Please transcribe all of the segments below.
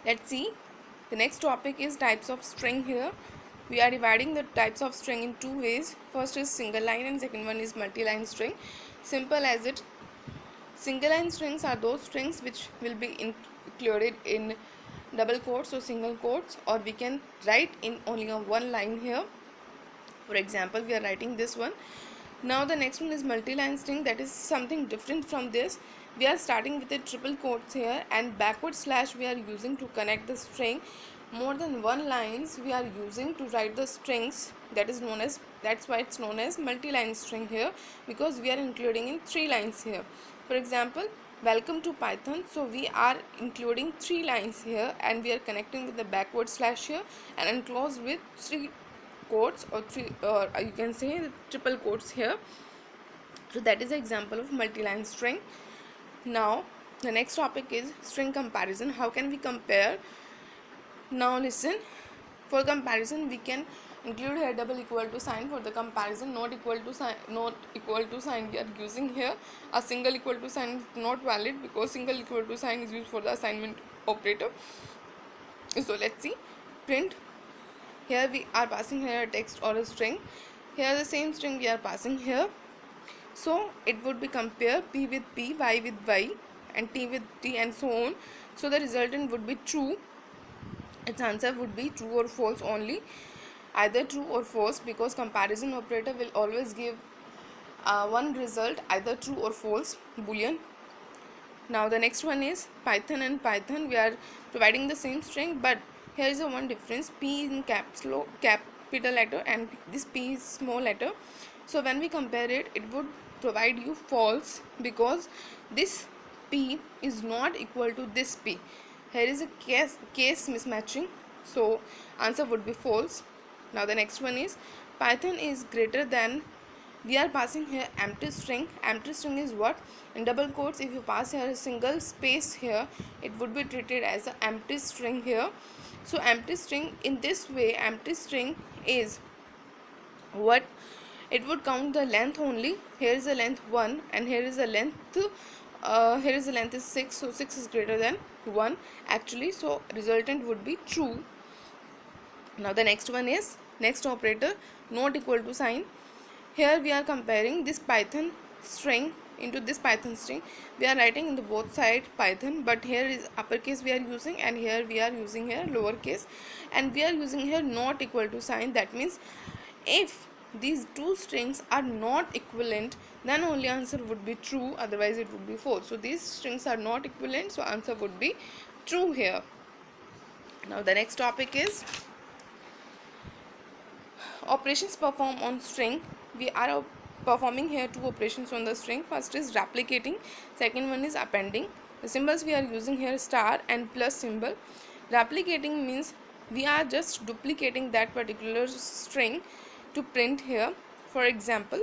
Let's see. The next topic is types of string. Here we are dividing the types of string in two ways. First is single line and second one is multi-line string. Simple as it. Single line strings are those strings which will be included in double quotes or single quotes, or we can write in only a one line here. For example, we are writing this one. Now the next one is multi-line string. That is something different from this. We are starting with a triple quotes here, and backward slash we are using to connect the string. More than one lines we are using to write the strings. That's why it's known as multi-line string here, because we are including in three lines here. For example, welcome to Python. So we are including three lines here, and we are connecting with the backward slash here, and enclosed with three quotes, or three, or you can say the triple quotes here. So that is an example of multi-line string. Now the next topic is string comparison. How can we compare? Now listen, for comparison we can include here double equal to sign. For the comparison, not equal to sign we are using here. A single equal to sign is not valid, because single equal to sign is used for the assignment operator. So let's see. Print. Here we are passing here a text or a string. Here the same string we are passing here. So it would be compare p with p, y with y, and t with t, and so on. So the resultant would be true. Its answer would be true or false only, either true or false, because comparison operator will always give one result, either true or false, boolean. Now the next one is Python and Python. We are providing the same string, but here is a one difference. P in capital letter, and this P is small letter. So when we compare it, it would provide you false, because this P is not equal to this P. Here is a case mismatching, so answer would be false. Now the next one is Python is greater than. We are passing here empty string. Empty string is what? In double quotes, if you pass here a single space here, it would be treated as an empty string here. So empty string, in this way, empty string is what? It would count the length only. Here is the length 1, and here is the length here is the length is 6, so 6 is greater than 1 actually. So resultant would be true. Now the next one is next operator, not equal to sign. Here we are comparing this Python string into this Python string. We are writing in the both side Python, but here is uppercase we are using, and here we are using here lowercase, and we are using here not equal to sign. That means if these two strings are not equivalent, then only answer would be true, otherwise it would be false. So these strings are not equivalent, so answer would be true here. Now the next topic is operations performed on string. We are performing here two operations on the string. First is replicating, second one is appending. The symbols we are using here star and plus symbol. Replicating means we are just duplicating that particular string to print here. For example,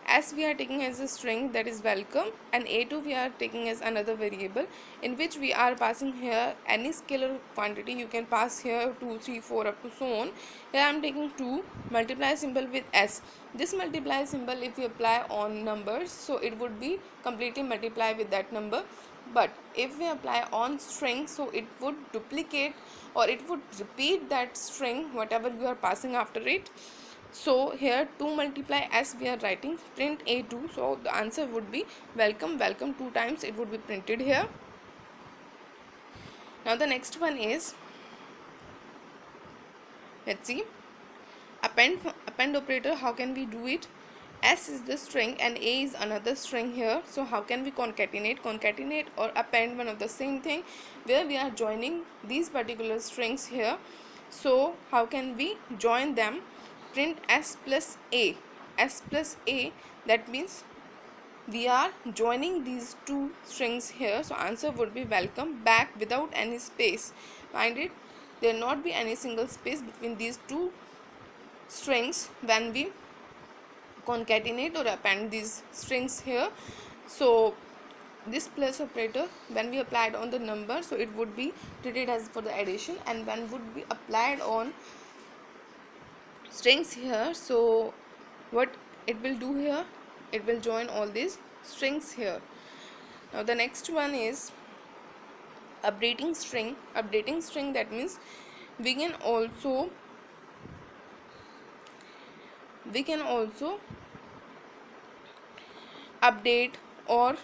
S we are taking as a string, that is welcome, and A2 we are taking as another variable, in which we are passing here any scalar quantity. You can pass here 2, 3, 4 up to so on. Here I am taking 2, multiply symbol with S. This multiply symbol, if you apply on numbers, so it would be completely multiply with that number. But if we apply on string, so it would duplicate, or it would repeat that string whatever you are passing after it. So here 2 multiply S we are writing, print A2. So the answer would be welcome. Welcome 2 times it would be printed here. Now the next one is, let's see, append operator. How can we do it? S is the string and A is another string here. So how can we concatenate? Concatenate or append, one of the same thing, where we are joining these particular strings here. So how can we join them? Print S plus A. S plus A, that means we are joining these two strings here. So answer would be welcome back without any space. Find it, there not be any single space between these two strings when we concatenate or append these strings here. So this plus operator, when we applied on the number, so it would be treated as for the addition, and when would be applied on strings here, so what it will do here, it will join all these strings here. Now the next one is Updating string, that means we can also update or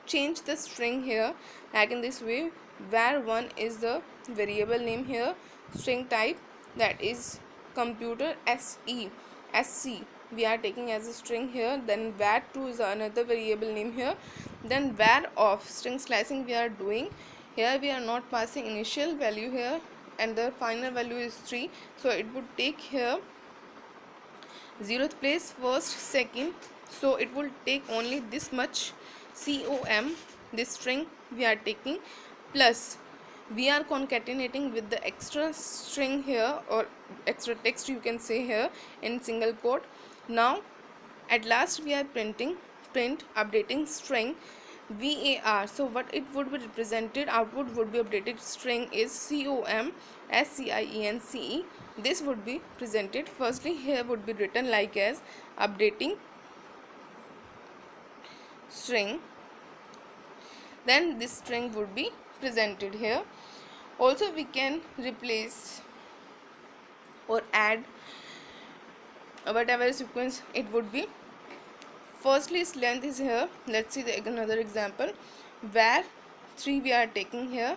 change the string here, like in this way. Var1 is the variable name here, string type, that is computer sc we are taking as a string here. Then var2 is another variable name here. Then var of string slicing we are doing here. We are not passing initial value here, and the final value is 3, so it would take here 0th place, 1st, 2nd, so it will take only this much com, this string we are taking, plus we are concatenating with the extra string here, or extra text you can say here, in single quote. Now at last we are print updating string var. So what it would be represented, output would be updated string is com scince. This would be presented. Firstly here would be written like as updating string, then this string would be presented here. Also we can replace or add whatever sequence it would be. Firstly its length is here. Let's see another example. var3 we are taking here,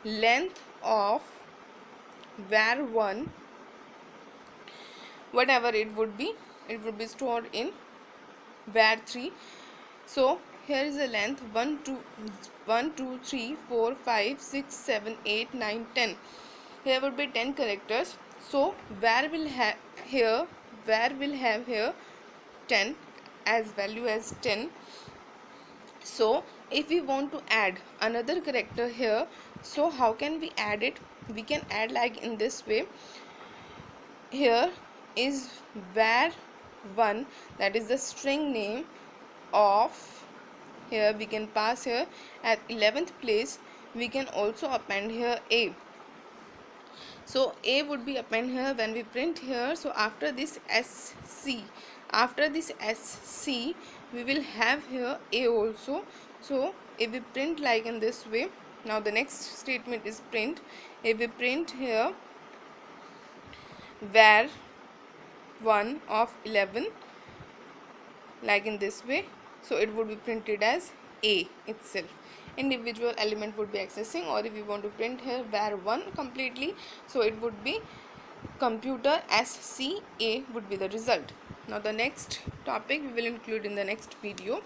length of var1, whatever it would be stored in var3. So here is the length 1 2 3 4 5 6 7 8 9 10. Here would be 10 characters. So var will have here 10 as value as 10. So if we want to add another character here, so how can we add it? We can add like in this way. Here is var1, that is the string name of, here we can pass here at 11th place. We can also append here a. So a would be append here when we print here. So after this sc we will have here a also. So if we print like in this way, now the next statement is print. If we print here var1 of 11 like in this way, so it would be printed as a itself. Individual element would be accessing, or if we want to print here var1 completely, so it would be computer sca would be the result. Now the next topic we will include in the next video.